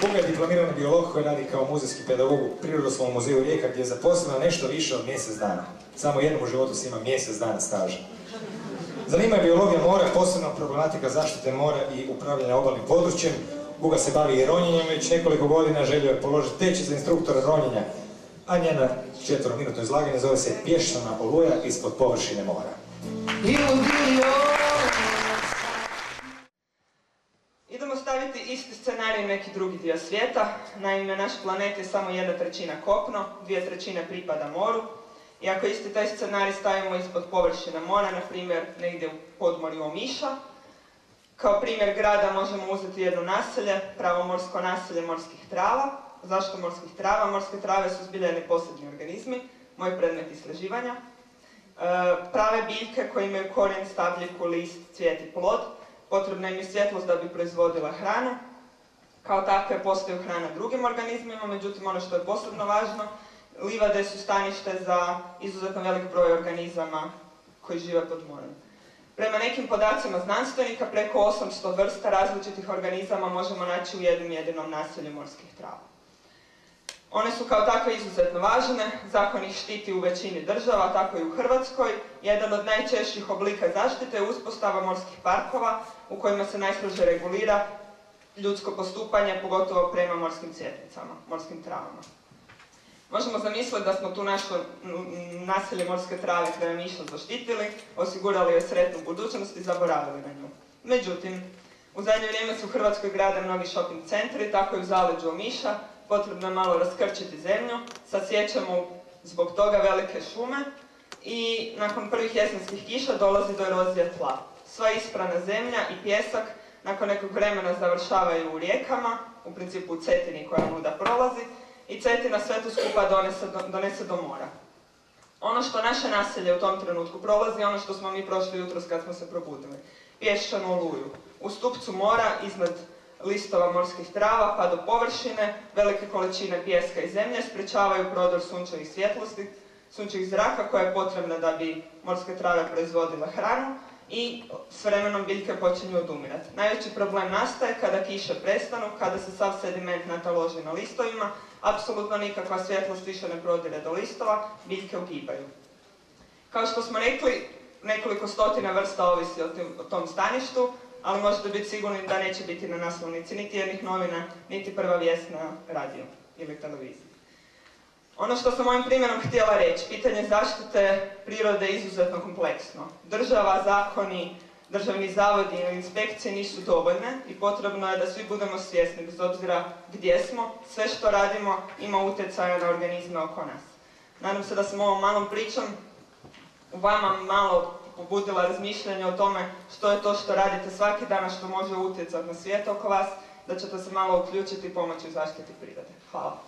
Buga je diplomirani biolog koji radi kao muzejski pedagog u Prirodoslovnom muzeju Rijeka gdje je zaposleno nešto više od mjesec dana. Samo jednom u životu se ima mjesec dana staža. Zanima je biologija mora, posebno problematika zaštite mora i upravljanja obalnim područjem. Buga se bavi i ronjenjem već nekoliko godina, želio je položiti tečaj za instruktora ronjenja, a njena 4-minutno izlaganje zove se Pješčana oluja ispod površine mora. Idemo staviti isti scenarij u neki drugi dio svijeta. Naime, naš planet je samo 1/3 kopno, 2/3 pripada moru. I ako isti taj scenarij stavimo ispod površine mora, na primjer negdje u podmorju Omiša, kao primjer grada možemo uzeti jedno naselje, pravomorsko naselje morskih trava. Zašto morskih trava? Morske trave su zbilja neposredni organizmi, moj predmet istraživanja. Prave biljke koje imaju korijen, stabljiku, list, cvijet i plod. Potrebna im je svjetlost da bi proizvodila hranu. Kao takve postaju hrana drugim organizmima, međutim ono što je posebno važno, livade su stanište za izuzetno velik broj organizama koji žive pod morem. Prema nekim podacima znanstvenika, preko 800 vrsta različitih organizama možemo naći u jednom jedinom naselju morskih trava. One su kao takve izuzetno važne, zakon ih štiti u većini država, tako i u Hrvatskoj. Jedan od najčešćih oblika zaštite je uspostava morskih parkova u kojima se najstrože regulira ljudsko postupanje, pogotovo prema morskim cvjetnicama, morskim travama. Možemo zamisliti da smo tu naše naselje morske trave kraj Omiša zaštitili, osigurali joj sretnu budućnost i zaboravili na nju. Međutim, u zadnje vrijeme se u Hrvatskoj grade mnogi shopping centri, tako i u zaleđu Omiša. Potrebno je malo raskrčiti zemlju, sasjećemo zbog toga velike šume i nakon prvih jesenskih kiša dolazi do erozije tla. Sva isprana zemlja i pjesak nakon nekog vremena završavaju u rijekama, u principu u Cetini koja muda prolazi, i Cetina sve to skupa donese do mora. Ono što naše naselje u tom trenutku prolazi, ono što smo mi prošli jutros kad smo se probudili. Pješčanu oluju. U stupcu mora, iznad listova morskih trava pa do površine, velike količine pijeska i zemlje sprječavaju prodor sunčevih svjetlosti, sunčevih zraka koja je potrebna da bi morske trave proizvodile hranu i s vremenom biljke počinju odumirati. Najveći problem nastaje kada kiše prestanu, kada se sav sediment nataloži na listovima, apsolutno nikakva svjetlost više ne prodire do listova, biljke ugibaju. Kao što smo rekli, nekoliko stotina vrsta ovisi o tom staništu, ali možete biti sigurni da neće biti na naslovnici niti jednih novina, niti prva vijest na radiju ili televiziji. Ono što sam ovim primjerom htjela reći, pitanje zaštite prirode je izuzetno kompleksno. Država, zakoni, državni zavodi ili inspekcije nisu dovoljne i potrebno je da svi budemo svjesni, bez obzira gdje smo, sve što radimo ima utjecaja na organizme oko nas. Nadam se da sam ovom malom pričom u vama malo pobudila razmišljanje o tome što je to što radite svaki dan, a što može utjecati na svijet oko vas, da ćete se malo uključiti i pomoći u zaštiti prirode. Hvala.